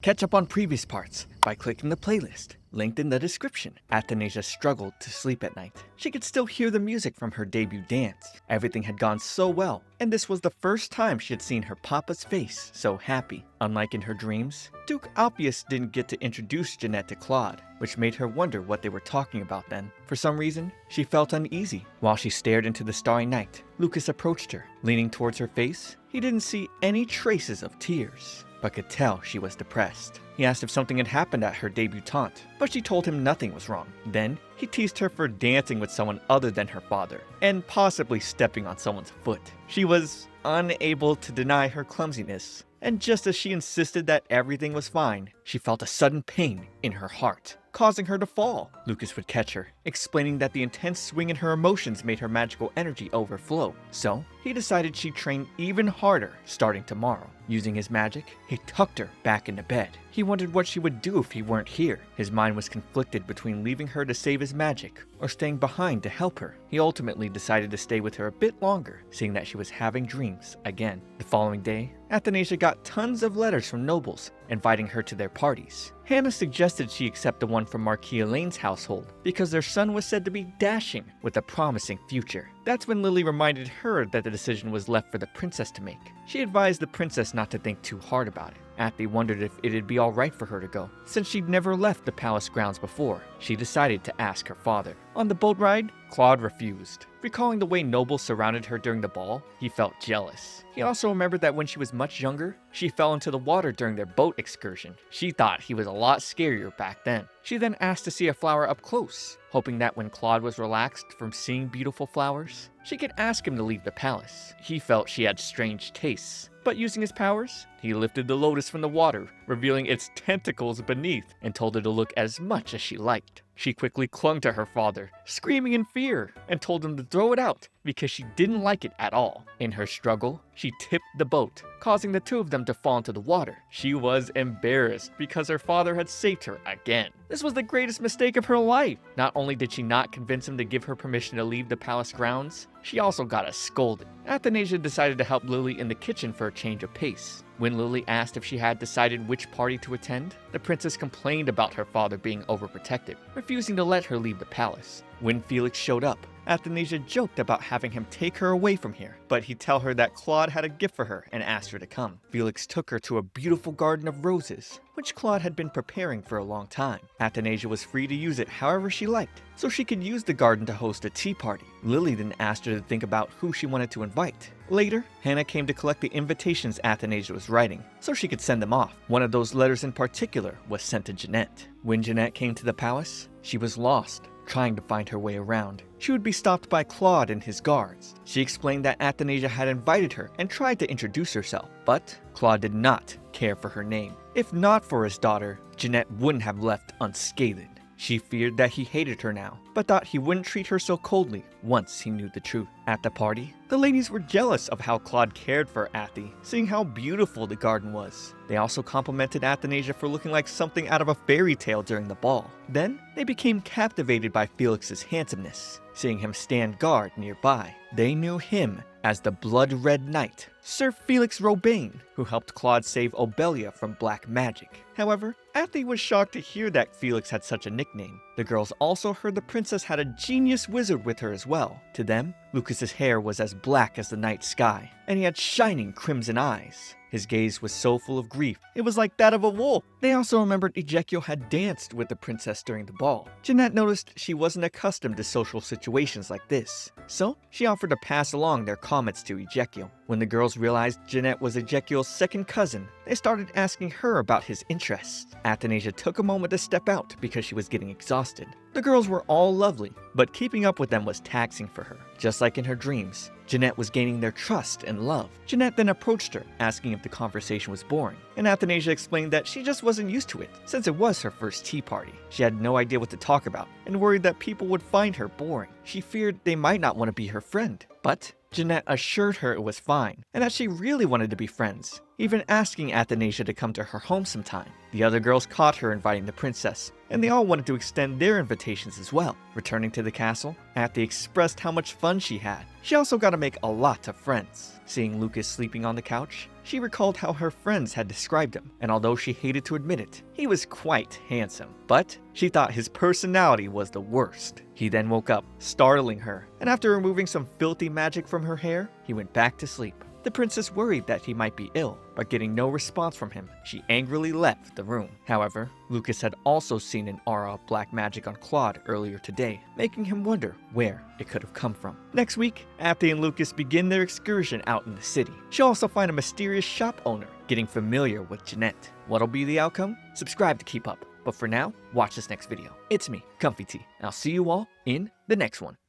Catch up on previous parts by clicking the playlist linked in the description. Athanasia struggled to sleep at night. She could still hear the music from her debut dance. Everything had gone so well, and this was the first time she had seen her papa's face so happy. Unlike in her dreams, Duke Alpheus didn't get to introduce Jeanette to Claude, which made her wonder what they were talking about then. For some reason, she felt uneasy. While she stared into the starry night, Lucas approached her. Leaning towards her face, he didn't see any traces of tears, but could tell she was depressed. He asked if something had happened at her debutante, but she told him nothing was wrong. Then, he teased her for dancing with someone other than her father, and possibly stepping on someone's foot. She was unable to deny her clumsiness, and just as she insisted that everything was fine, she felt a sudden pain in her heart, causing her to fall. Lucas would catch her, explaining that the intense swing in her emotions made her magical energy overflow. So, he decided she'd train even harder starting tomorrow. Using his magic, he tucked her back into bed. He wondered what she would do if he weren't here. His mind was conflicted between leaving her to save his magic or staying behind to help her. He ultimately decided to stay with her a bit longer, seeing that she was having dreams again. The following day, Athanasia got tons of letters from nobles inviting her to their parties. Hannah suggested she accept the one from Marquis Elaine's household because their son was said to be dashing with a promising future. That's when Lily reminded her that the decision was left for the princess to make. She advised the princess not to think too hard about it. Athy wondered if it'd be alright for her to go. Since she'd never left the palace grounds before, she decided to ask her father. On the boat ride, Claude refused. Recalling the way nobles surrounded her during the ball, he felt jealous. He also remembered that when she was much younger, she fell into the water during their boat excursion. She thought he was a lot scarier back then. She then asked to see a flower up close, hoping that when Claude was relaxed from seeing beautiful flowers, she could ask him to leave the palace. He felt she had strange tastes, but using his powers, he lifted the lotus from the water, revealing its tentacles beneath, and told her to look as much as she liked. She quickly clung to her father, screaming in fear, and told him to throw it out because she didn't like it at all. In her struggle, she tipped the boat, causing the two of them to fall into the water. She was embarrassed because her father had saved her again. This was the greatest mistake of her life. Not only did she not convince him to give her permission to leave the palace grounds, she also got a scolding. Athanasia decided to help Lily in the kitchen for a change of pace. When Lily asked if she had decided which party to attend, the princess complained about her father being overprotective, refusing to let her leave the palace. When Felix showed up, Athanasia joked about having him take her away from here, but he'd tell her that Claude had a gift for her and asked her to come. Felix took her to a beautiful garden of roses, which Claude had been preparing for a long time. Athanasia was free to use it however she liked, so she could use the garden to host a tea party. Lily then asked her to think about who she wanted to invite. Later, Hannah came to collect the invitations Athanasia was writing, so she could send them off. One of those letters in particular was sent to Jeanette. When Jeanette came to the palace, she was lost, trying to find her way around. She would be stopped by Claude and his guards. She explained that Athanasia had invited her and tried to introduce herself, but Claude did not care for her name. If not for his daughter, Jeanette wouldn't have left unscathed. She feared that he hated her now, but thought he wouldn't treat her so coldly once he knew the truth. At the party, the ladies were jealous of how Claude cared for Athy, seeing how beautiful the garden was. They also complimented Athanasia for looking like something out of a fairy tale during the ball. Then, they became captivated by Felix's handsomeness, seeing him stand guard nearby. They knew him as the Blood Red Knight, Sir Felix Robain, who helped Claude save Obelia from black magic. However, Athy was shocked to hear that Felix had such a nickname. The girls also heard the princess had a genius wizard with her as well. To them, Lucas's hair was as black as the night sky, and he had shining crimson eyes. His gaze was so full of grief, it was like that of a wolf. They also remembered Ezekiel had danced with the princess during the ball. Jeanette noticed she wasn't accustomed to social situations like this, so she offered to pass along their comments to Ezekiel. When the girls realized Jeanette was Ezekiel's second cousin, they started asking her about his interests. Athanasia took a moment to step out because she was getting exhausted. The girls were all lovely, but keeping up with them was taxing for her. Just like in her dreams, Jeanette was gaining their trust and love. Jeanette then approached her, asking if the conversation was boring, and Athanasia explained that she just wasn't used to it, since it was her first tea party. She had no idea what to talk about, and worried that people would find her boring. She feared they might not want to be her friend, but Jeanette assured her it was fine, and that she really wanted to be friends, even asking Athanasia to come to her home sometime. The other girls caught her inviting the princess, and they all wanted to extend their invitations as well. Returning to the castle, Athe expressed how much fun she had. She also got to make a lot of friends. Seeing Lucas sleeping on the couch, she recalled how her friends had described him, and although she hated to admit it, he was quite handsome. But she thought his personality was the worst. He then woke up, startling her, and after removing some filthy magic from her hair, he went back to sleep. The princess worried that he might be ill, but getting no response from him, she angrily left the room. However, Lucas had also seen an aura of black magic on Claude earlier today, making him wonder where it could have come from. Next week, Athe and Lucas begin their excursion out in the city. She'll also find a mysterious shop owner, getting familiar with Jeanette. What'll be the outcome? Subscribe to keep up. But for now, watch this next video. It's me, ComfyTea, and I'll see you all in the next one.